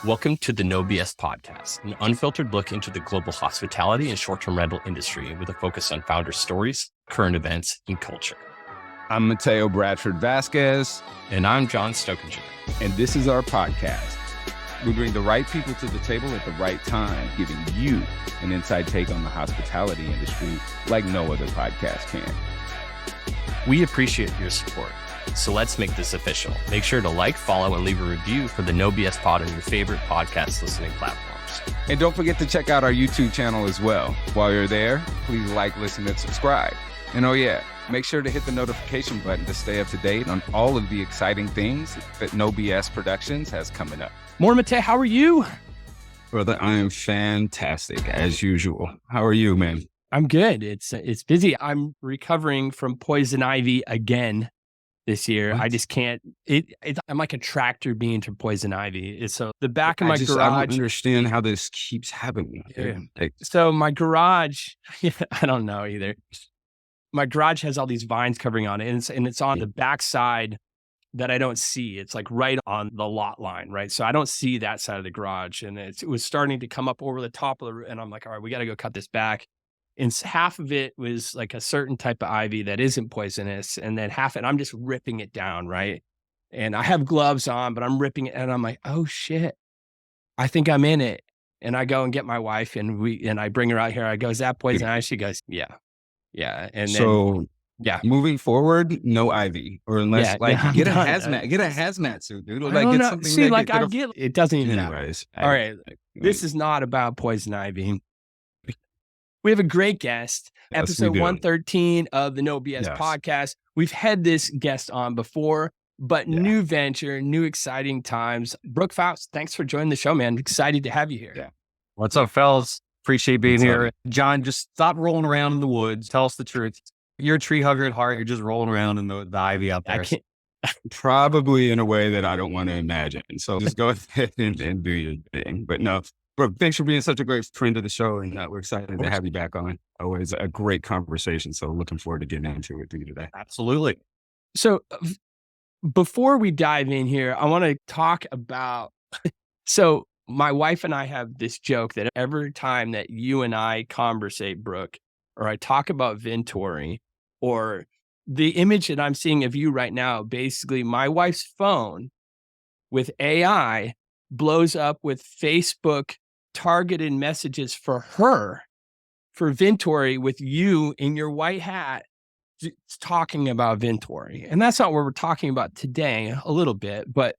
Welcome to the No BS Podcast, an unfiltered look into the global hospitality and short-term rental industry with a focus on founder stories, current events, and culture. I'm Mateo Bradford Vasquez. And I'm John Stokinger. And this is our podcast. We bring the right people to the table at the right time, giving you an inside take on the hospitality industry like no other podcast can. We appreciate your support. So let's make this official. Make sure to like, follow, and leave a review for the No BS Pod on your favorite podcast listening platforms. And don't forget to check out our YouTube channel as well. While you're there, please like, listen, and subscribe. And oh yeah, make sure to hit the notification button to stay up to date on all of the exciting things that No BS Productions has coming up. Morning, Mateo. How are you? Brother, I am fantastic as usual. How are you, man? I'm good. It's busy. I'm recovering from poison ivy again this year. What? I just can't. I'm like a tractor being to poison ivy. So the back of my garage. I don't understand how this keeps happening. Yeah. So my garage, I don't know either. My garage has all these vines covering on it, and it's on the back side that I don't see. It's like right on the lot line, right? So I don't see that side of the garage, and it was starting to come up over the top of the roof, and I'm like, all right, we got to go cut this back. And half of it was like a certain type of ivy that isn't poisonous. And then half it, I'm just ripping it down, right? And I have gloves on, but I'm ripping it. And I'm like, oh shit, I think I'm in it. And I go and get my wife and I bring her out here. I go, is that poison ivy? She goes, yeah. Yeah. And then, moving forward, no ivy. Or unless get a hazmat suit, dude. Like get something. See, like I get it doesn't even matter. All right. This is not about poison ivy. We have a great guest, episode 113 of the No BS Podcast. We've had this guest on before, but new venture, new exciting times. Brooke Pfautz, thanks for joining the show, man. Excited to have you here. Yeah. What's up, fellas? Appreciate being here. John, just stop rolling around in the woods. Tell us the truth. You're a tree hugger at heart. You're just rolling around in the ivy out there. Probably in a way that I don't want to imagine. So just go ahead and do your thing. But no. Brooke, thanks for being such a great friend of the show, and we're excited to have you back on. Always a great conversation, so looking forward to getting into it with you today. Absolutely. So before we dive in here, I want to talk about, so my wife and I have this joke that every time that you and I conversate, Brooke, or I talk about Vintory, or the image that I'm seeing of you right now, basically my wife's phone with AI blows up with Facebook targeted messages for her, for Vintory, with you in your white hat talking about Vintory. And that's not what we're talking about today, a little bit, but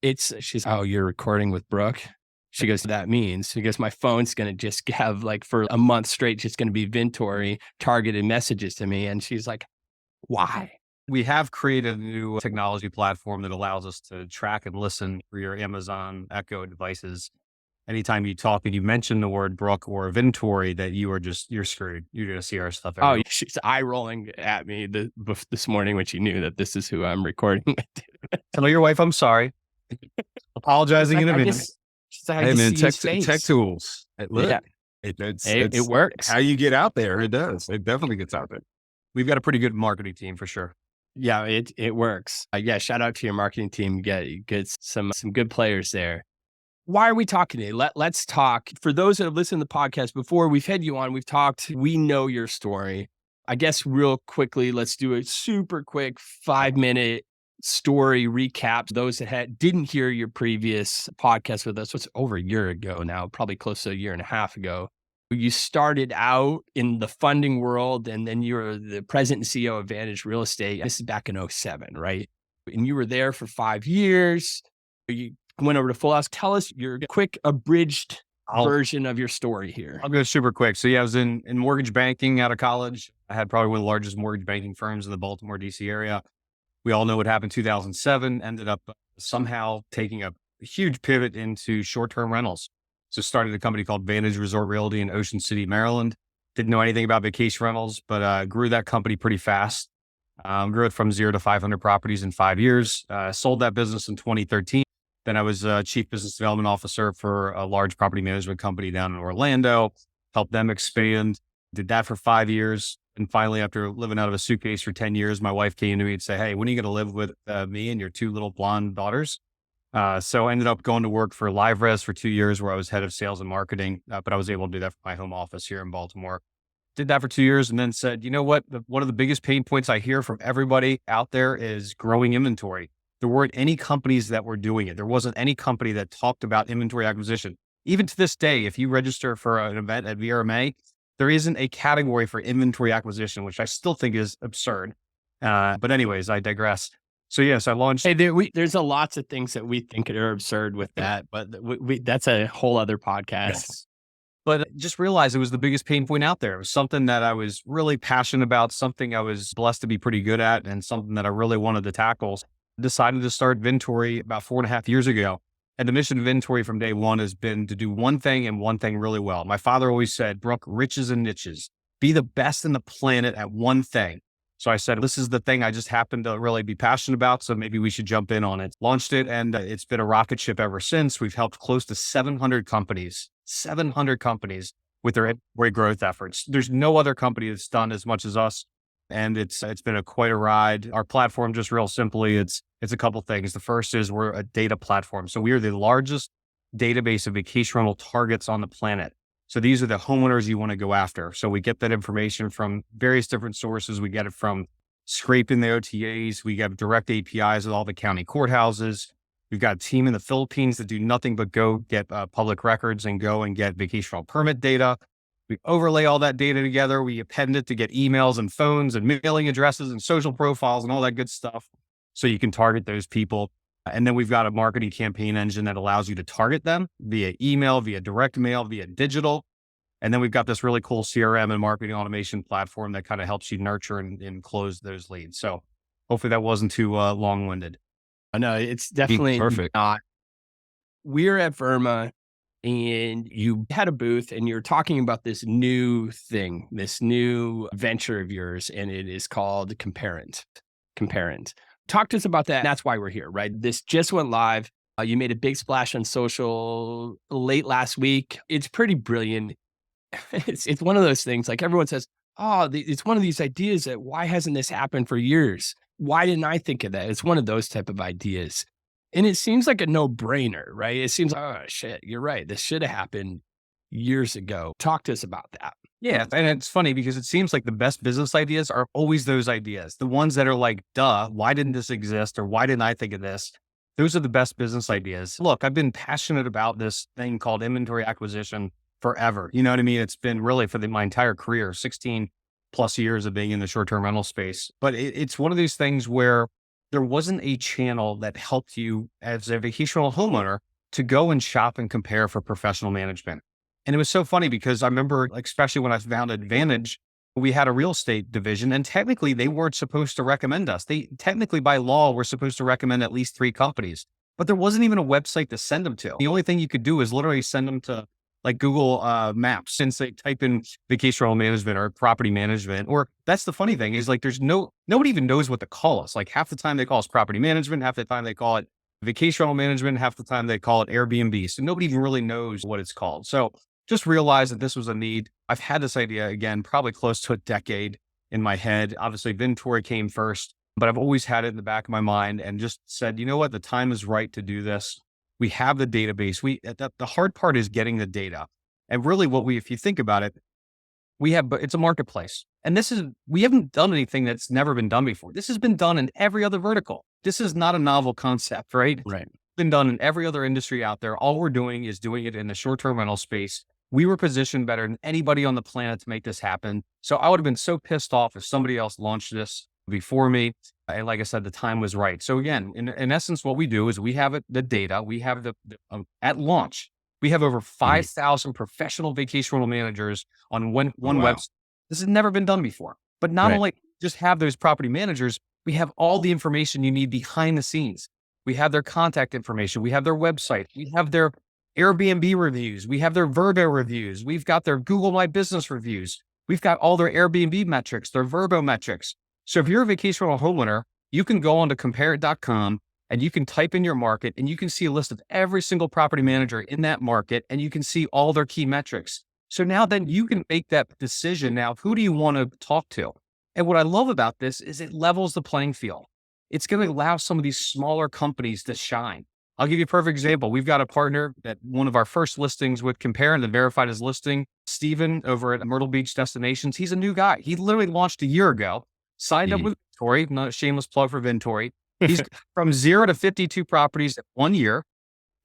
she's, oh, you're recording with Brooke? She goes, that means, she goes, my phone's going to just have like for a month straight, just going to be Vintory targeted messages to me. And she's like, why? We have created a new technology platform that allows us to track and listen for your Amazon Echo devices. Anytime you talk and you mention the word Brooke or Vintory, that you're screwed. You're going to see our stuff everywhere. Oh, she's eye rolling at me this morning when she knew that this is who I'm recording with. Tell your wife I'm sorry. Apologizing in a minute. She's like, hey man, tech tools. It works. How you get out there, it does. It definitely gets out there. We've got a pretty good marketing team for sure. Yeah, it works. Shout out to your marketing team. Get some good players there. Why are we talking today? Let's talk. For those that have listened to the podcast before, we've had you on, we've talked, we know your story. I guess real quickly, let's do a super quick 5-minute story recap. Those that didn't hear your previous podcast with us, it's over a year ago now, probably close to a year and a half ago. You started out in the funding world, and then you were the president and CEO of Vantage Real Estate. This is back in 2007, right? And you were there for 5 years. You went over to Full House. Tell us your quick abridged version of your story here. I'll go super quick. So I was in mortgage banking out of college. I had probably one of the largest mortgage banking firms in the Baltimore, DC area. We all know what happened in 2007, ended up somehow taking a huge pivot into short-term rentals. So started a company called Vantage Resort Realty in Ocean City, Maryland. Didn't know anything about vacation rentals, but grew that company pretty fast. Grew it from 0 to 500 properties in 5 years. Sold that business in 2013. Then I was chief business development officer for a large property management company down in Orlando, helped them expand, did that for 5 years. And finally, after living out of a suitcase for 10 years, my wife came to me and said, hey, when are you going to live with me and your 2 little blonde daughters? So I ended up going to work for LiveRes for 2 years where I was head of sales and marketing, but I was able to do that from my home office here in Baltimore. Did that for 2 years and then said, you know what? One of the biggest pain points I hear from everybody out there is growing inventory. There weren't any companies that were doing it. There wasn't any company that talked about inventory acquisition. Even to this day, if you register for an event at VRMA, there isn't a category for inventory acquisition, which I still think is absurd. But anyways, I digress. So yes, I launched. Hey, there's a lots of things that we think are absurd with that, but that's a whole other podcast. Yes. But I just realized it was the biggest pain point out there. It was something that I was really passionate about, something I was blessed to be pretty good at, and something that I really wanted to tackle. Decided to start Vintory about 4.5 years ago. And the mission of Vintory from day one has been to do one thing and one thing really well. My father always said, Brooke, riches and niches. Be the best in the planet at one thing. So I said, this is the thing I just happen to really be passionate about. So maybe we should jump in on it. Launched it, and it's been a rocket ship ever since. We've helped close to 700 companies with their inventory growth efforts. There's no other company that's done as much as us. And it's been quite a ride. Our platform, just real simply, it's a couple things. The first is we're a data platform. So we are the largest database of vacation rental targets on the planet. So these are the homeowners you want to go after. So we get that information from various different sources. We get it from scraping the OTAs. We have direct APIs with all the county courthouses. We've got a team in the Philippines that do nothing but go get public records and go and get vacation rental permit data. We overlay all that data together. We append it to get emails and phones and mailing addresses and social profiles and all that good stuff. So you can target those people. And then we've got a marketing campaign engine that allows you to target them via email, via direct mail, via digital. And then we've got this really cool CRM and marketing automation platform that kind of helps you nurture and close those leads. So hopefully that wasn't too long-winded. No, it's definitely perfect. not. We're at Verma, and you had a booth and you're talking about this new thing, this new venture of yours, and it is called Comparant. Talk to us about that. And that's why we're here, right? This just went live. You made a big splash on social late last week. It's pretty brilliant. It's one of those things, like everyone says, it's one of these ideas that why hasn't this happened for years? Why didn't I think of that? It's one of those type of ideas. And it seems like a no-brainer, right? It seems like, oh, shit, you're right. This should have happened years ago. Talk to us about that. Yeah. And it's funny because it seems like the best business ideas are always those ideas. The ones that are like, duh, why didn't this exist? Or why didn't I think of this? Those are the best business ideas. Look, I've been passionate about this thing called inventory acquisition forever. You know what I mean? It's been really for my entire career, 16 plus years of being in the short-term rental space. But it's one of these things where there wasn't a channel that helped you as a vacation rental homeowner to go and shop and compare for professional management. And it was so funny because I remember, especially when I founded Advantage, we had a real estate division, and technically they weren't supposed to recommend us. They technically by law were supposed to recommend at least 3 companies, but there wasn't even a website to send them to. The only thing you could do is literally send them to like Google Maps and say, type in vacation rental management or property management. Or that's the funny thing is like, nobody even knows what to call us. Like half the time they call us property management, half the time they call it vacation rental management, half the time they call it Airbnb. So nobody even really knows what it's called. So just realized that this was a need. I've had this idea again, probably close to a decade in my head. Obviously Vintory came first, but I've always had it in the back of my mind and just said, you know what, the time is right to do this. We have the database. The hard part is getting the data. And really if you think about it, it's a marketplace. And we haven't done anything that's never been done before. This has been done in every other vertical. This is not a novel concept, right? Right. It's been done in every other industry out there. All we're doing is doing it in the short-term rental space. We were positioned better than anybody on the planet to make this happen. So I would have been so pissed off if somebody else launched this before me. And like I said, the time was right. So again, in essence, what we do is we have the data. We have at launch, we have over 5,000 professional vacation rental managers on one website. This has never been done before. But not only just have those property managers, we have all the information you need behind the scenes. We have their contact information. We have their website. We have their Airbnb reviews. We have their Vrbo reviews. We've got their Google My Business reviews. We've got all their Airbnb metrics, their Vrbo metrics. So if you're a vacation rental homeowner, you can go on to Comparant.com and you can type in your market and you can see a list of every single property manager in that market and you can see all their key metrics. So now then you can make that decision now, who do you want to talk to? And what I love about this is it levels the playing field. It's going to allow some of these smaller companies to shine. I'll give you a perfect example. We've got a partner that one of our first listings with Comparant that verified his listing, Steven over at Myrtle Beach Destinations. He's a new guy. He literally launched a year ago, signed up with Vintory, not a shameless plug for Vintory. He's from 0 to 52 properties in 1 year.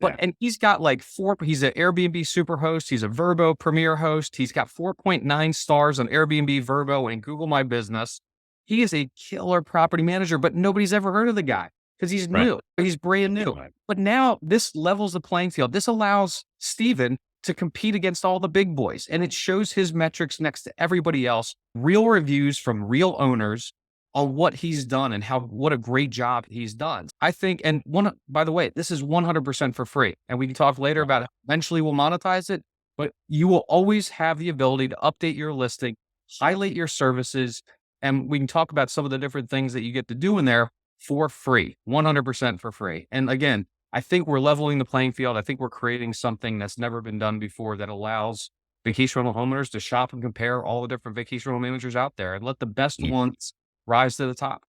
And he's got like he's an Airbnb super host. He's a Verbo premier host. He's got 4.9 stars on Airbnb, Verbo, and Google My Business. He is a killer property manager, but nobody's ever heard of the guy because he's new. He's brand new. But now this levels the playing field. This allows Steven to compete against all the big boys, and it shows his metrics next to everybody else, real reviews from real owners on what he's done and what a great job he's done. I think, and by the way, this is 100% for free. And we can talk later about it. Eventually we'll monetize it, but you will always have the ability to update your listing, highlight your services, and we can talk about some of the different things that you get to do in there for free, 100% for free. And again, I think we're leveling the playing field. I think we're creating something that's never been done before that allows vacation rental homeowners to shop and compare all the different vacation rental managers out there and let the best ones rise to the top.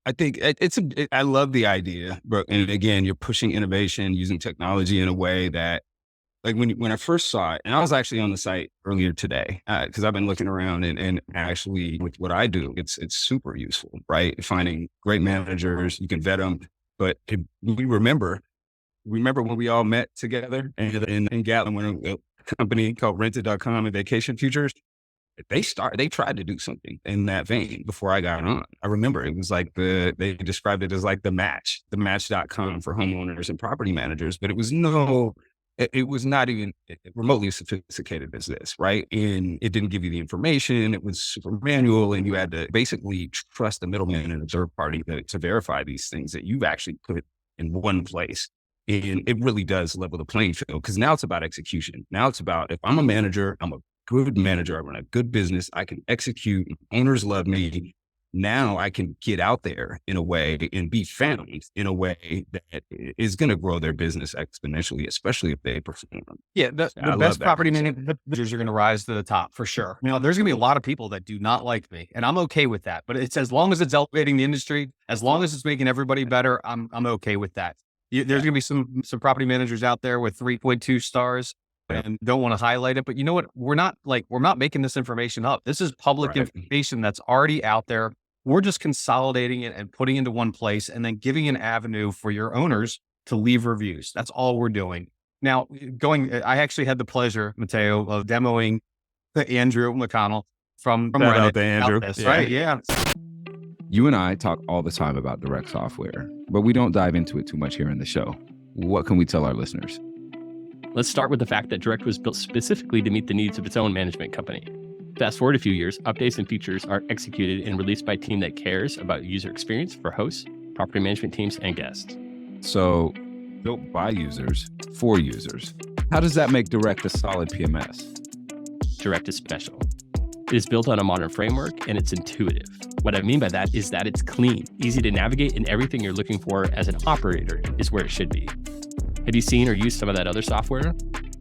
I think I love the idea, but and again, you're pushing innovation using technology in a way that, like when I first saw it, and I was actually on the site earlier today because I've been looking around and actually with what I do, it's super useful, right? Finding great managers, you can vet them, but we remember when we all met together in Gatlin, when a company called rented.com and Vacation Futures. They tried to do something in that vein before I got on. I remember it was like they described it as like the match.com for homeowners and property managers, but it was not even remotely sophisticated as this, right? And it didn't give you the information. It was super manual, and you had to basically trust the middleman and the third party to verify these things that you've actually put in one place. And it really does level the playing field because now it's about execution. Now it's about, if I'm a manager, I'm a good manager, I run a good business, I can execute, owners love me. Now I can get out there in a way and be found in a way that is going to grow their business exponentially, especially if they perform. Yeah, the best property managers are going to rise to the top for sure. Now, there's going to be a lot of people that do not like me, and I'm okay with that. But it's as long as it's elevating the industry, as long as it's making everybody better, I'm okay with that. There's going to be some property managers out there with 3.2 stars. And don't want to highlight it, but you know what? We're not making this information up. This is public information that's already out there. We're just consolidating it and putting it into one place and then giving an avenue for your owners to leave reviews. That's all we're doing. Now, I actually had the pleasure, Mateo, of demoing Andrew McConnell from Reddit. Andrew. Right? Yeah. You and I talk all the time about direct software, but we don't dive into it too much here in the show. What can we tell our listeners? Let's start with the fact that Direct was built specifically to meet the needs of its own management company. Fast forward a few years, updates and features are executed and released by a team that cares about user experience for hosts, property management teams, and guests. So, built by users, for users. How does that make Direct a solid PMS? Direct is special. It is built on a modern framework and it's intuitive. What I mean by that is that it's clean, easy to navigate, and everything you're looking for as an operator is where it should be. Have you seen or used some of that other software?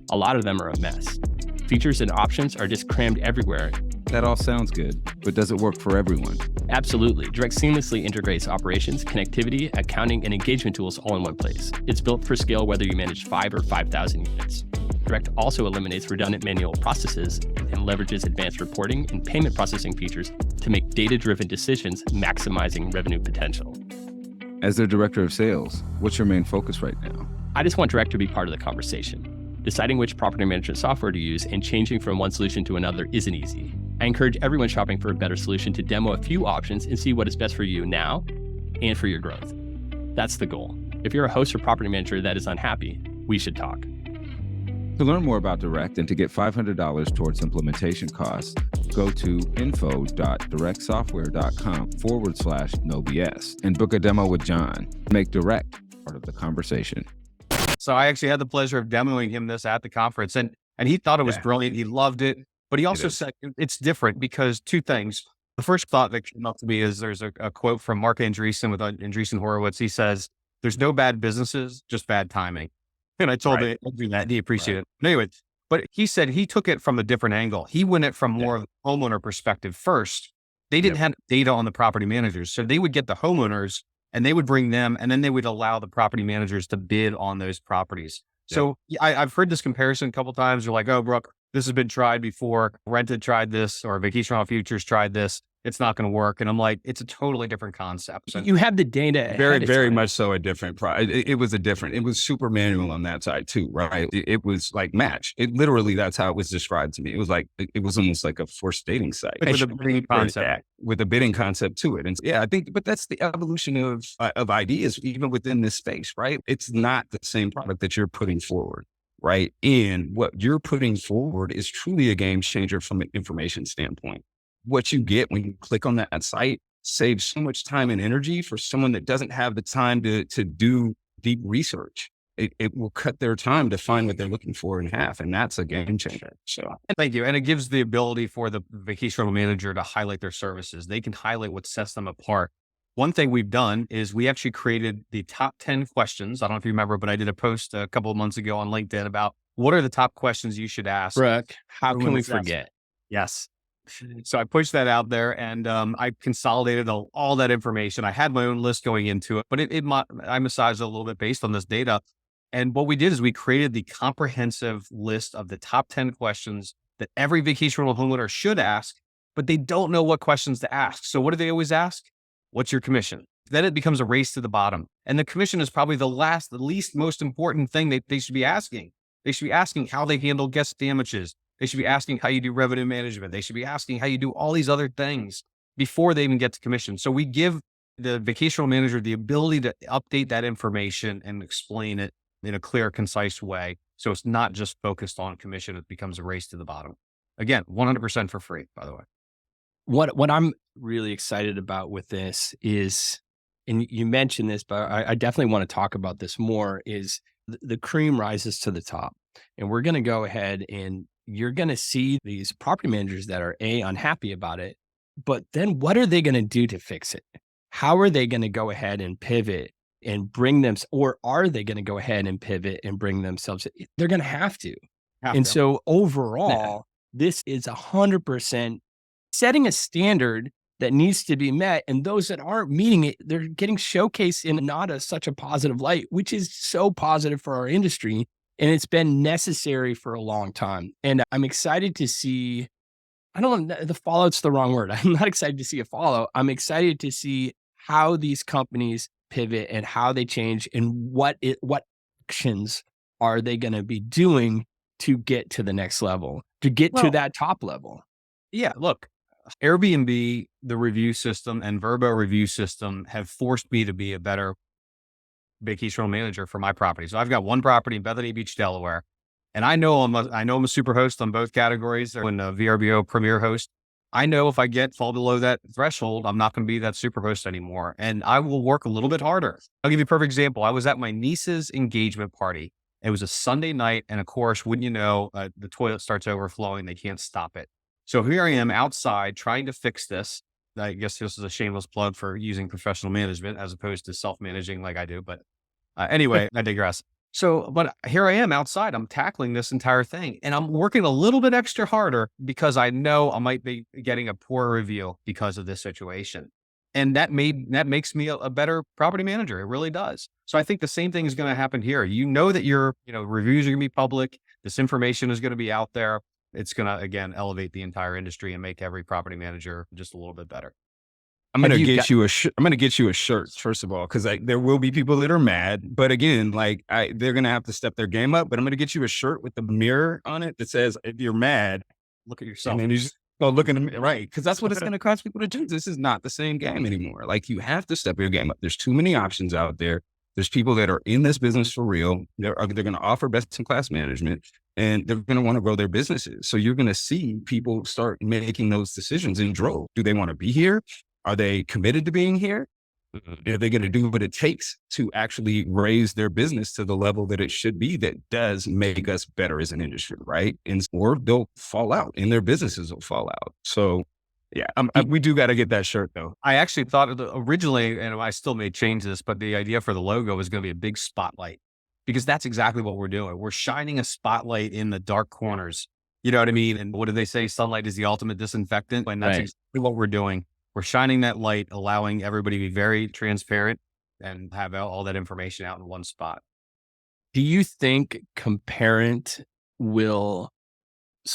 A lot of them are a mess. Features and options are just crammed everywhere. That all sounds good, but does it work for everyone? Absolutely. Direct seamlessly integrates operations, connectivity, accounting, and engagement tools all in one place. It's built for scale whether you manage 5 or 5,000 units. Direct also eliminates redundant manual processes and leverages advanced reporting and payment processing features to make data-driven decisions, maximizing revenue potential. As their director of sales, what's your main focus right now? I just want Direct to be part of the conversation. Deciding which property management software to use and changing from one solution to another isn't easy. I encourage everyone shopping for a better solution to demo a few options and see what is best for you now and for your growth. That's the goal. If you're a host or property manager that is unhappy, we should talk. To learn more about Direct and to get $500 towards implementation costs, go to info.directsoftware.com/NoBS and book a demo with John. Make Direct part of the conversation. So I actually had the pleasure of demoing him this at the conference, and he thought it was brilliant. He loved it, but he also said it's different because two things. The first thought that came up to me is there's a quote from Mark Andreessen with Andreessen Horowitz. He says, "There's no bad businesses, just bad timing." And I told him that, and he appreciated it. But anyway, but he said he took it from a different angle. He went it from more of a homeowner perspective first. They didn't have data on the property managers, so they would get the homeowners and they would bring them, and then they would allow the property managers to bid on those properties. Yeah. So I've heard this comparison a couple of times. You're like, oh, Brooke, this has been tried before. Rented tried this, or Vacation Rental Futures tried this. It's not going to work. And I'm like, it's a totally different concept. You have the data Very, ahead of very time. much so a different it was it was super manual on that side too, right? It was like match. It literally, that's how it was described to me. It was like, it was almost like a forced dating site. With a bidding concept. With a bidding concept to it. And yeah, I think, but that's the evolution of ideas, even within this space, right? It's not the same product that you're putting forward, right? And what you're putting forward is truly a game changer from an information standpoint. What you get when you click on that site saves so much time and energy for someone that doesn't have the time to do deep research. It will cut their time to find what they're looking for in half. And that's a game changer. So thank you. And it gives the ability for the vacation rental manager to highlight their services. They can highlight what sets them apart. One thing we've done is we actually created the top 10 questions. I don't know if you remember, but I did a post a couple of months ago on LinkedIn about what are the top questions you should ask. Brooke, how for can when we it's asked. forget? Yes. So I pushed that out there, and I consolidated all that information. I had my own list going into it, but I massaged it a little bit based on this data. And what we did is we created the comprehensive list of the top 10 questions that every vacation rental homeowner should ask, but they don't know what questions to ask. So what do they always ask? What's your commission? Then it becomes a race to the bottom. And the commission is probably the least most important thing that they should be asking. They should be asking how they handle guest damages. They should be asking how you do revenue management. They should be asking how you do all these other things before they even get to commission. So we give the vacation rental manager the ability to update that information and explain it in a clear, concise way. So it's not just focused on commission. It becomes a race to the bottom. Again, 100% for free, by the way. What I'm really excited about with this is, and you mentioned this, but I definitely want to talk about this more, is the cream rises to the top. And we're going to go ahead and you're going to see these property managers that are unhappy about it, but then what are they going to do to fix it? How are they going to go ahead and pivot and bring them, or are they going to go ahead and pivot and bring themselves? They're going to have to. So overall, this is 100% setting a standard that needs to be met. And those that aren't meeting it, they're getting showcased in not such a positive light, which is so positive for our industry. And it's been necessary for a long time. And I'm excited to see, I don't know, the fallout's the wrong word. I'm not excited to see a fallout. I'm excited to see how these companies pivot and how they change and what actions are they going to be doing to get to the next level, to get to that top level. Yeah, look, Airbnb, the review system, and Vrbo review system have forced me to be a better vacation rental manager for my property. So I've got one property in Bethany Beach, Delaware, and I know I'm a super host on both categories, or in a VRBO premier host. I know if I fall below that threshold, I'm not going to be that super host anymore, and I will work a little bit harder. I'll give you a perfect example. I was at my niece's engagement party. It was a Sunday night, and of course, wouldn't you know, the toilet starts overflowing. They can't stop it. So here I am outside trying to fix this. I guess this is a shameless plug for using professional management as opposed to self-managing like I do. But anyway, I digress. So, but here I am outside. I'm tackling this entire thing, and I'm working a little bit extra harder because I know I might be getting a poor review because of this situation. And that makes me a better property manager. It really does. So I think the same thing is going to happen here. You know that your reviews are going to be public. This information is going to be out there. It's going to, again, elevate the entire industry and make every property manager just a little bit better. I'm going to get you a shirt, first of all, because there will be people that are mad. But again, they're going to have to step their game up. But I'm going to get you a shirt with the mirror on it that says, if you're mad, look at yourself. And then you just go look in the mirror, right? Because that's what it's going to cost people to do. This is not the same game anymore. You have to step your game up. There's too many options out there. There's people that are in this business for real. They're going to offer best in class management, and they're going to want to grow their businesses. So you're going to see people start making those decisions in droves. Do they want to be here? Are they committed to being here? Are they going to do what it takes to actually raise their business to the level that it should be that does make us better as an industry, right? Or they'll fall out and their businesses will fall out. So yeah, we do got to get that shirt though. I actually thought originally, and I still may change this, but the idea for the logo is going to be a big spotlight, because that's exactly what we're doing. We're shining a spotlight in the dark corners. You know what I mean? And what do they say? Sunlight is the ultimate disinfectant. And that's exactly what we're doing. We're shining that light, allowing everybody to be very transparent. and have all that information out in one spot. Do you think Comparant will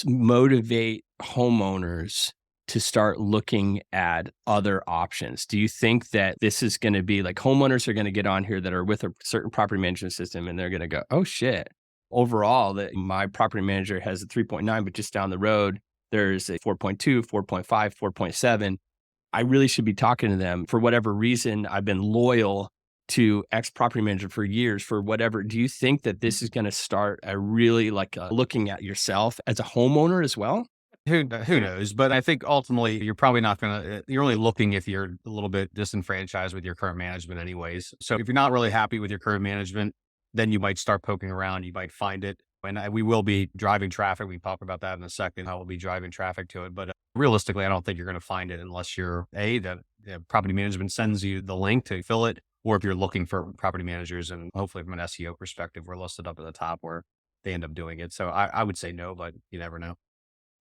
motivate homeowners to start looking at other options? Do you think that this is going to be like homeowners are going to get on here that are with a certain property management system and they're going to go, oh shit, overall that my property manager has a 3.9, but just down the road, there's a 4.2, 4.5, 4.7. I really should be talking to them. For whatever reason, I've been loyal to X property manager for years, for whatever. Do you think that this is going to start a really looking at yourself as a homeowner as well? Who knows? But I think ultimately you're probably not going to, you're only looking if you're a little bit disenfranchised with your current management anyways. So if you're not really happy with your current management, then you might start poking around. You might find it. And we will be driving traffic. We can talk about that in a second. I will be driving traffic to it. But realistically, I don't think you're going to find it unless you're the property management sends you the link to fill it, or if you're looking for property managers. And hopefully from an SEO perspective, we're listed up at the top where they end up doing it. So I would say no, but you never know.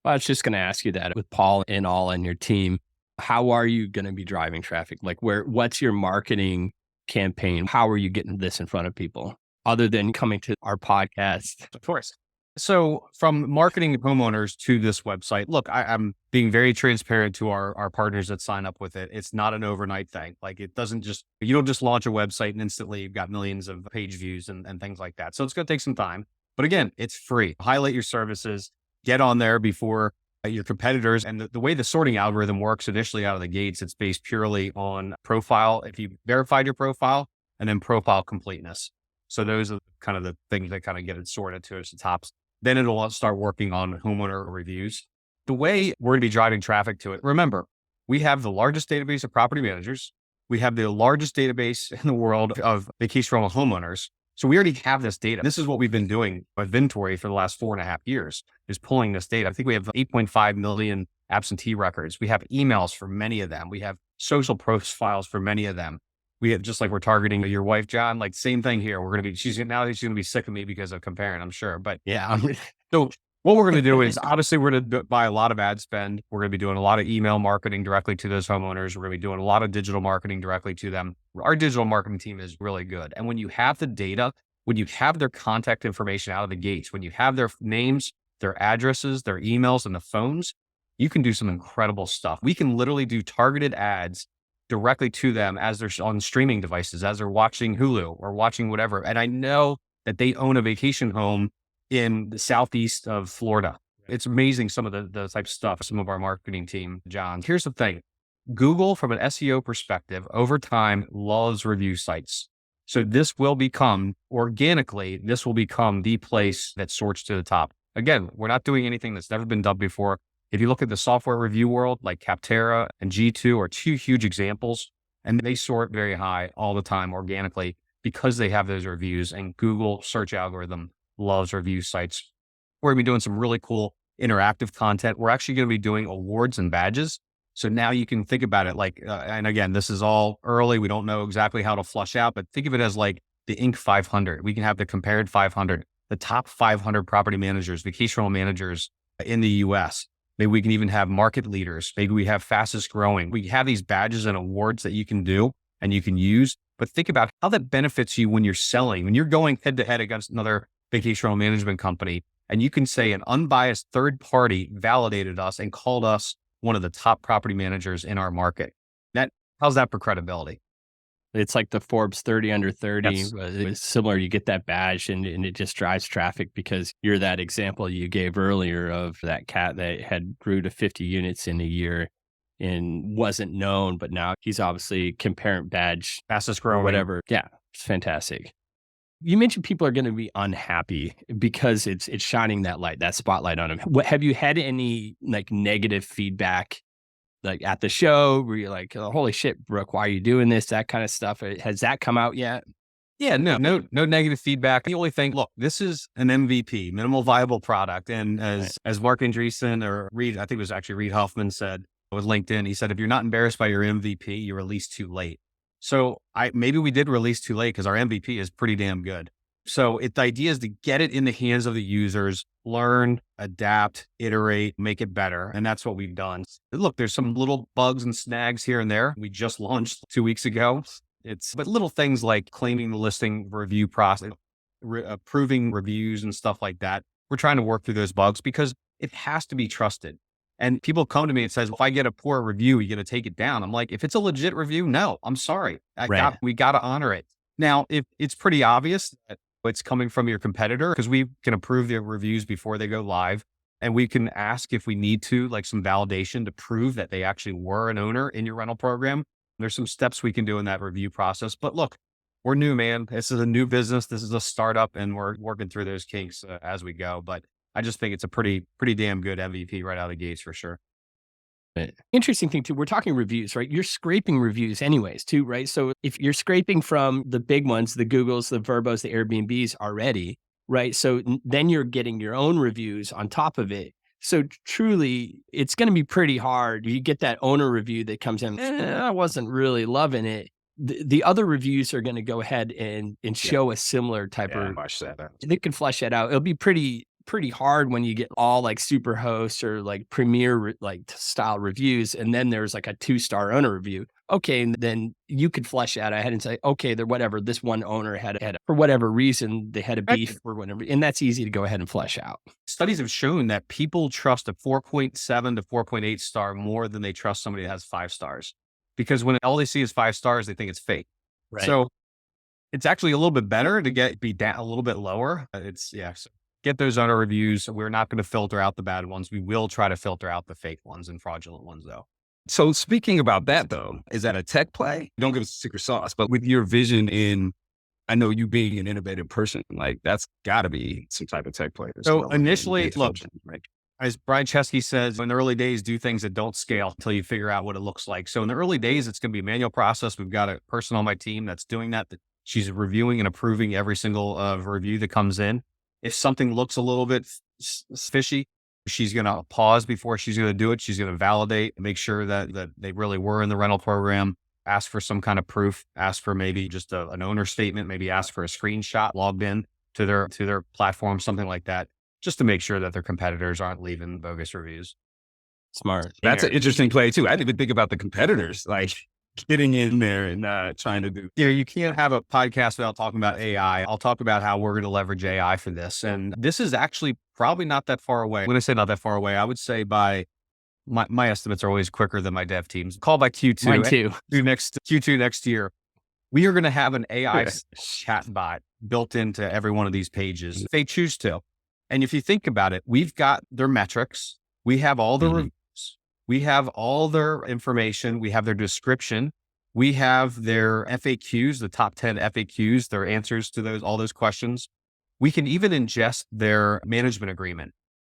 Well, I was just going to ask you that with Paul and all on your team. How are you going to be driving traffic? What's your marketing campaign? How are you getting this in front of people other than coming to our podcast? Of course. So from marketing homeowners to this website, look, I'm being very transparent to our partners that sign up with it. It's not an overnight thing. Like you don't just launch a website and instantly you've got millions of page views and things like that. So it's going to take some time, but again, it's free. Highlight your services, get on there before your competitors. And the way the sorting algorithm works initially out of the gates, it's based purely on profile. If you verified your profile, and then profile completeness. So those are kind of the things that kind of get it sorted to its tops. Then it'll start working on homeowner reviews. The way we're going to be driving traffic to it, remember, we have the largest database of property managers. We have the largest database in the world of vacation rental homeowners. So we already have this data. This is what we've been doing with Vintory for the last 4.5 years, is pulling this data. I think we have 8.5 million absentee records. We have emails for many of them. We have social profiles for many of them. We have, just like we're targeting your wife, John, like same thing here. She's going to be sick of me because of Comparant, I'm sure. But yeah, so what we're going to do is obviously we're going to buy a lot of ad spend. We're going to be doing a lot of email marketing directly to those homeowners. We're going to be doing a lot of digital marketing directly to them. Our digital marketing team is really good. And when you have the data, when you have their contact information out of the gates, when you have their names, their addresses, their emails, and the phones, you can do some incredible stuff. We can literally do targeted ads directly to them as they're on streaming devices, as they're watching Hulu or watching whatever. And I know that they own a vacation home in the southeast of Florida. It's amazing some of the type of stuff, some of our marketing team, John. Here's the thing. Google, from an SEO perspective, over time loves review sites. So this will become, organically, this will become the place that sorts to the top. Again, we're not doing anything that's never been done before. If you look at the software review world, like Capterra and G2 are two huge examples, and they sort very high all the time organically because they have those reviews, and Google search algorithm loves review sites. We're going to be doing some really cool interactive content. We're actually going to be doing awards and badges. So now you can think about it like, and again, this is all early. We don't know exactly how to flush out, but think of it as like the Inc. 500. We can have the Comparant 500, the top 500 property managers, vacation rental managers in the US. Maybe we can even have market leaders. Maybe we have fastest growing. We have these badges and awards that you can do and you can use, but think about how that benefits you when you're selling, when you're going head to head against another vacation rental management company. And you can say an unbiased third party validated us and called us one of the top property managers in our market. How's that for credibility? It's like the Forbes 30 under 30. Yes. It's similar. You get that badge and it just drives traffic because you're that example you gave earlier of that cat that had grew to 50 units in a year and wasn't known, but now he's obviously Comparant badge, Fastest growing. or whatever. Yeah, it's fantastic. You mentioned people are going to be unhappy because it's shining that light, that spotlight on them. Have you had any negative feedback at the show where you're like, oh, holy shit, Brooke, why are you doing this? That kind of stuff. Has that come out yet? Yeah, no negative feedback. The only thing, look, this is an MVP, minimal viable product. And as Mark Andreessen or Reed, I think it was actually Reed Hoffman said with LinkedIn, he said, if you're not embarrassed by your MVP, you release too late. So maybe we did release too late because our MVP is pretty damn good. So the idea is to get it in the hands of the users, learn, adapt, iterate, make it better. And that's what we've done. Look, there's some little bugs and snags here and there. We just launched 2 weeks ago. But little things like claiming the listing review process, approving reviews and stuff like that. We're trying to work through those bugs because it has to be trusted. And people come to me and says, if I get a poor review, you're going to take it down. I'm like, if it's a legit review, no, I'm sorry. Right. We got to honor it. Now, if it's pretty obvious that it's coming from your competitor, because we can approve the reviews before they go live. And we can ask if we need to, like some validation to prove that they actually were an owner in your rental program. There's some steps we can do in that review process. But look, we're new, man. This is a new business. This is a startup, and we're working through those kinks as we go. But I just think it's a pretty damn good MVP right out of the gates for sure. Interesting thing too, we're talking reviews, right? You're scraping reviews anyways too, right? So if you're scraping from the big ones, the Googles, the Verbos, the Airbnbs already, right? So then you're getting your own reviews on top of it. So truly, it's going to be pretty hard. You get that owner review that comes in, I wasn't really loving it. The other reviews are going to go ahead and show a similar type of, they can flesh that out. It'll be pretty hard when you get all like super hosts or like premier like style reviews. And then there's like a 2-star owner review. Okay. And then you could flesh that ahead and say, okay, whatever, this one owner had for whatever reason, they had a beef or whatever. And that's easy to go ahead and flesh out. Studies have shown that people trust a 4.7 to 4.8 star more than they trust somebody that has 5 stars, because when all they see is 5 stars, they think it's fake. Right. So it's actually a little bit better to be down a little bit lower. So get those owner reviews. We're not going to filter out the bad ones. We will try to filter out the fake ones and fraudulent ones though. So speaking about that though, is that a tech play? Don't give us a secret sauce, but with your vision I know you being an innovative person, like that's gotta be some type of tech play. So initially, look, right? As Brian Chesky says, in the early days, do things that don't scale until you figure out what it looks like. So in the early days, it's going to be a manual process. We've got a person on my team that's doing that. She's reviewing and approving every single review that comes in. If something looks a little bit fishy, she's going to pause before she's going to do it. She's going to validate, make sure that they really were in the rental program, ask for some kind of proof, ask for maybe just an owner statement, maybe ask for a screenshot logged in to their platform, something like that, just to make sure that their competitors aren't leaving bogus reviews. Smart. That's an interesting play too. I didn't even think about the competitors, like getting in there and trying to do. Yeah, you can't have a podcast without talking about AI. I'll talk about how we're going to leverage AI for this. And this is actually probably not that far away. When I say not that far away, I would say by my estimates are always quicker than my dev teams. Call by Q2. Mine too. Q2 next year. We are going to have an AI chat bot built into every one of these pages if they choose to. And if you think about it, we've got their metrics. We have all the reviews. We have all their information. We have their description. We have their FAQs, the top 10 FAQs, their answers to all those questions. We can even ingest their management agreement.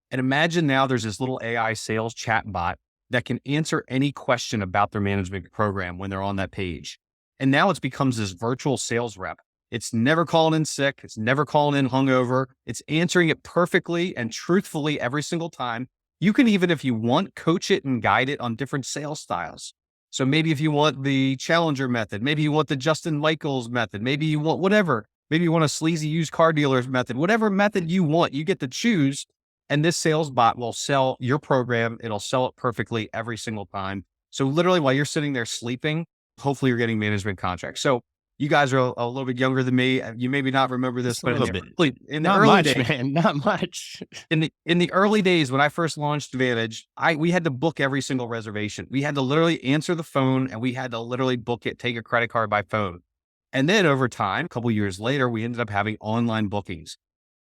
And imagine now there's this little AI sales chat bot that can answer any question about their management program when they're on that page. And now it becomes this virtual sales rep. It's never calling in sick. It's never calling in hungover. It's answering it perfectly and truthfully every single time. You can even, if you want, coach it and guide it on different sales styles. So maybe if you want the Challenger method, maybe you want the Justin Michaels method, maybe you want whatever, maybe you want a sleazy used car dealer's method, whatever method you want, you get to choose. And this sales bot will sell your program. It'll sell it perfectly every single time. So literally while you're sitting there sleeping, hopefully you're getting management contracts. So you guys are a little bit younger than me. You maybe not remember this, but in the early days, man, not much. In the early days, when I first launched Vantage, we had to book every single reservation. We had to literally answer the phone and we had to literally book it, take a credit card by phone. And then over time, a couple of years later, we ended up having online bookings.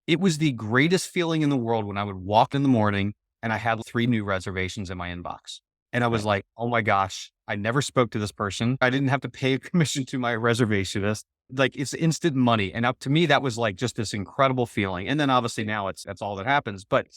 It was the greatest feeling in the world when I would walk in the morning and I had 3 new reservations in my inbox. And I was like, oh my gosh, I never spoke to this person. I didn't have to pay a commission to my reservationist. Like it's instant money. And to me, that was like just this incredible feeling. And then obviously now that's all that happens. But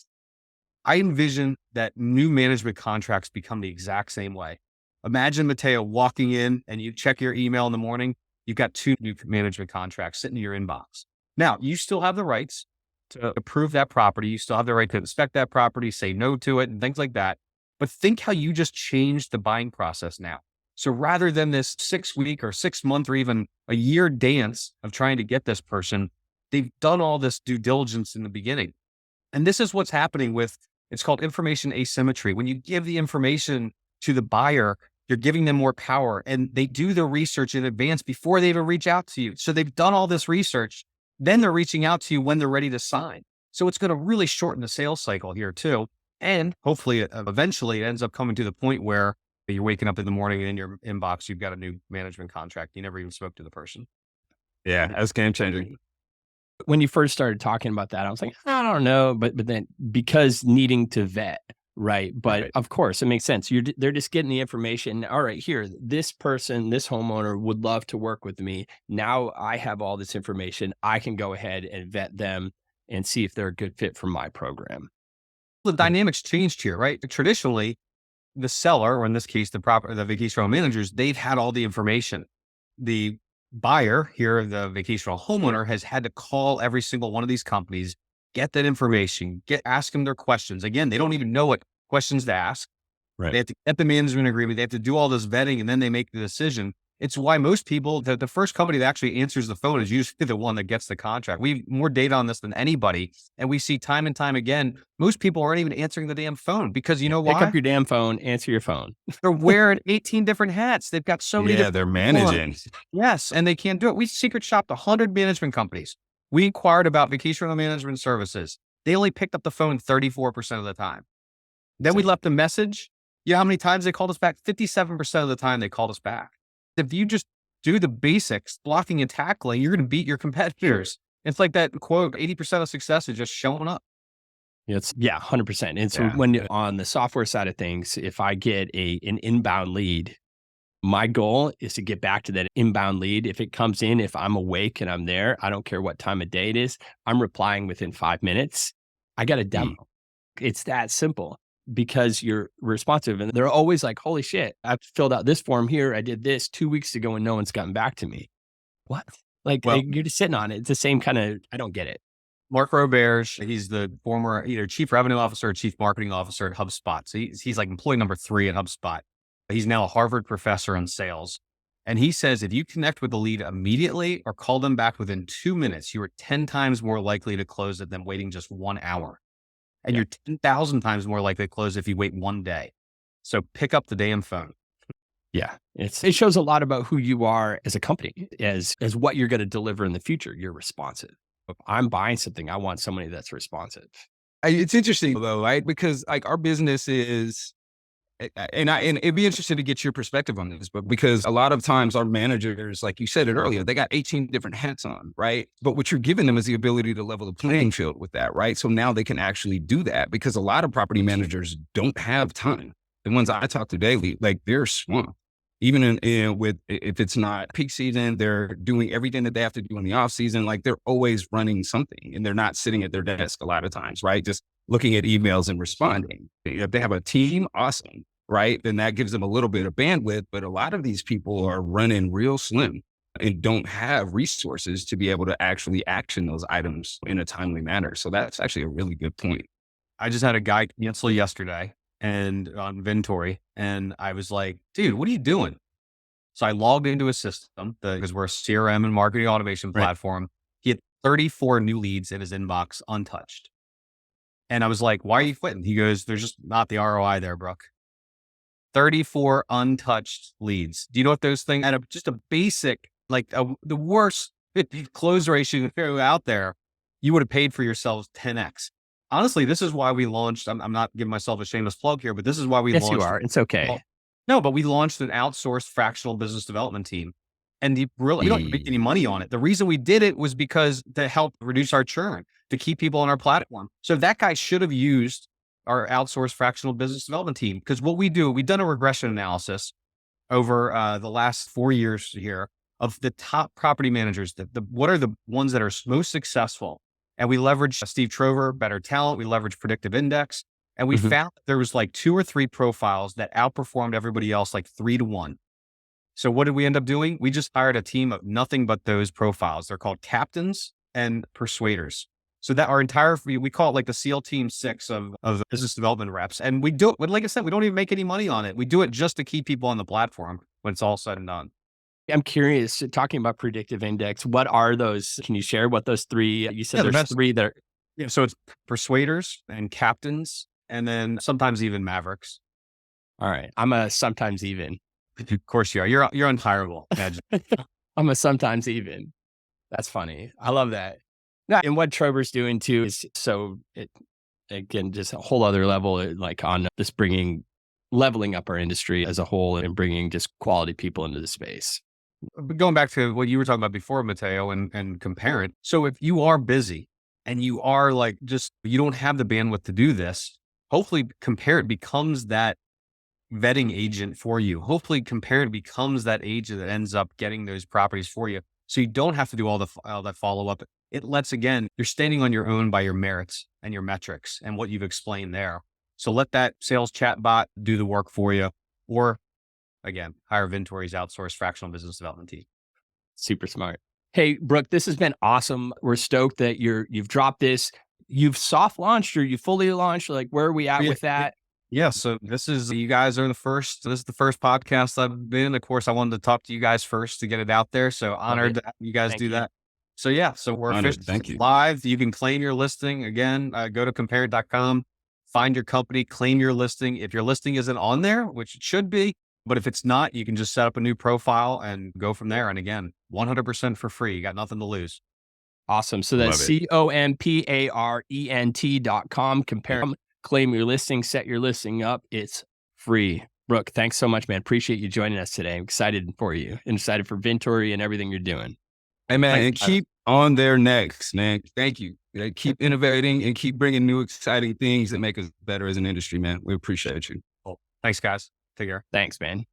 I envision that new management contracts become the exact same way. Imagine Mateo walking in and you check your email in the morning. You've got 2 new management contracts sitting in your inbox. Now you still have the rights to approve that property. You still have the right to inspect that property, say no to it and things like that. But think how you just changed the buying process now. So rather than this 6-week or 6-month or even a year dance of trying to get this person, they've done all this due diligence in the beginning. And this is what's happening it's called information asymmetry. When you give the information to the buyer You're giving them more power, and they do their research in advance before they even reach out to you. So they've done all this research. Then they're reaching out to you when they're ready to sign. So it's going to really shorten the sales cycle here too. And hopefully eventually it ends up coming to the point where you're waking up in the morning and in your inbox, you've got a new management contract. You never even spoke to the person. Yeah, that's game changing. When you first started talking about that, I was like, I don't know. But then because needing to vet, right? But Right. of course, it makes sense. They're just getting the information. All right, here, this person, this homeowner would love to work with me. Now I have all this information. I can go ahead and vet them and see if they're a good fit for my program. The dynamics changed here, right? Traditionally, the seller, or in this case, the vacation rental managers, they've had all the information. The buyer here, the vacation rental homeowner, has had to call every single one of these companies, get that information, ask them their questions. Again, they don't even know what questions to ask. Right. They have to get the management agreement. They have to do all this vetting, and then they make the decision. It's why most people, the first company that actually answers the phone is usually the one that gets the contract. We have more data on this than anybody. And we see time and time again, most people aren't even answering the damn phone because you know Pick why? up your damn phone, answer your phone. They're wearing 18 different hats. They've got so many. Yeah, they're managing. Yes, and they can't do it. We secret shopped 100 management companies. We inquired about vacation rental management services. They only picked up the phone 34% of the time. Then we left a message. You know how many times they called us back? 57% of the time they called us back. If you just do the basics, blocking and tackling, you're going to beat your competitors. It's like that quote, 80% of success is just showing up. 100%. And so Yeah. when on the software side of things, if I get an inbound lead, my goal is to get back to that inbound lead. If it comes in, if I'm awake and I'm there, I don't care what time of day it is, I'm replying within 5 minutes. I got a demo. It's that simple because you're responsive. And they're always like, holy shit, I've filled out this form here. I did this 2 weeks ago and no one's gotten back to me. What? Well- You're just sitting on it. It's the same kind of, I don't get it. Mark Roberge, he's the former either chief revenue officer or chief marketing officer at HubSpot. So he's like employee number 3 at HubSpot. He's now a Harvard professor in sales. And he says, if you connect with the lead immediately or call them back within 2 minutes, you are 10 times more likely to close it than waiting just 1 hour. And you're 10,000 times more likely to close if you wait 1 day. So pick up the damn phone. Yeah. It shows a lot about who you are as a company, as what you're going to deliver in the future. You're responsive. If I'm buying something, I want somebody that's responsive. It's interesting though, right? Because like our business is, and it'd be interesting to get your perspective on this, but because a lot of times our managers, like you said it earlier, they got 18 different hats on, right? But what you're giving them is the ability to level the playing field with that, right? So now they can actually do that because a lot of property managers don't have time. The ones I talk to daily, like they're swamped. Even if it's not peak season, they're doing everything that they have to do in the off season. Like they're always running something and they're not sitting at their desk a lot of times, right? Just looking at emails and responding. If they have a team, awesome, right? Then that gives them a little bit of bandwidth. But a lot of these people are running real slim and don't have resources to be able to actually action those items in a timely manner. So that's actually a really good point. I just had a guy cancel yesterday and on Vintory. And I was like, dude, what are you doing? So I logged into his system because we're a CRM and marketing automation platform. He had 34 new leads in his inbox untouched. And I was like, why are you quitting? He goes, there's just not the ROI there, Brooke. 34 untouched leads. Do you know what those things at just a basic, like the worst close ratio out there, you would have paid for yourselves 10x. Honestly, this is why we launched, I'm not giving myself a shameless plug here, but this is why we Yes, launched. you are. It's okay. No, but we launched an outsourced fractional business development team. And we don't make any money on it. The reason we did it was because to help reduce our churn, to keep people on our platform. So that guy should have used our outsourced fractional business development team. Because what we do, we've done a regression analysis over the last 4 years here of the top property managers, what are the ones that are most successful. And we leveraged Steve Trover, Better Talent. We leveraged Predictive Index. And we found there was like 2 or 3 profiles that outperformed everybody else like 3 to 1. So what did we end up doing? We just hired a team of nothing but those profiles. They're called captains and persuaders. So that our entire, we call it like the SEAL Team 6 of business development reps. And we do it, like I said, we don't even make any money on it. We do it just to keep people on the platform when it's all said and done. I'm curious, talking about predictive index, what are those? Can you share what those 3, you said there's 3 that are. Yeah, so it's persuaders and captains, and then sometimes even mavericks. All right. I'm a sometimes even. Of course you are. You're unhireable. Imagine. I'm a sometimes even. That's funny. I love that. Yeah, and what Trover's doing too is again, just a whole other level, like on just leveling up our industry as a whole and bringing just quality people into the space. But going back to what you were talking about before, Mateo, and Comparant. So if you are busy and you are like, you don't have the bandwidth to do this, hopefully Comparant becomes that vetting agent for you. Hopefully Comparant becomes that agent that ends up getting those properties for you. So you don't have to do all that follow up. It lets, again, you're standing on your own by your merits and your metrics and what you've explained there. So let that sales chat bot do the work for you, or again, hire Vintory's outsourced fractional business development team. Super smart. Hey, Brooke, this has been awesome. We're stoked that you've dropped this. You've soft launched or you fully launched. Like, where are we at with that? Yeah. So you guys are this is the first podcast I've been. Of course, I wanted to talk to you guys first to get it out there. So honored to have you guys do that. So yeah, so we're officially live. You can claim your listing. Again, go to comparant.com, find your company, claim your listing. If your listing isn't on there, which it should be, but if it's not, you can just set up a new profile and go from there. And again, 100% for free. You got nothing to lose. Awesome. So that's comparent.com. Comparant. Claim your listing, set your listing up. It's free. Brooke, thanks so much, man. Appreciate you joining us today. I'm excited for you and excited for Vintory and everything you're doing. Hey, man, and keep on there next, man. Thank you. Keep innovating and keep bringing new, exciting things that make us better as an industry, man. We appreciate you. Cool. Thanks, guys. Take care. Thanks, man.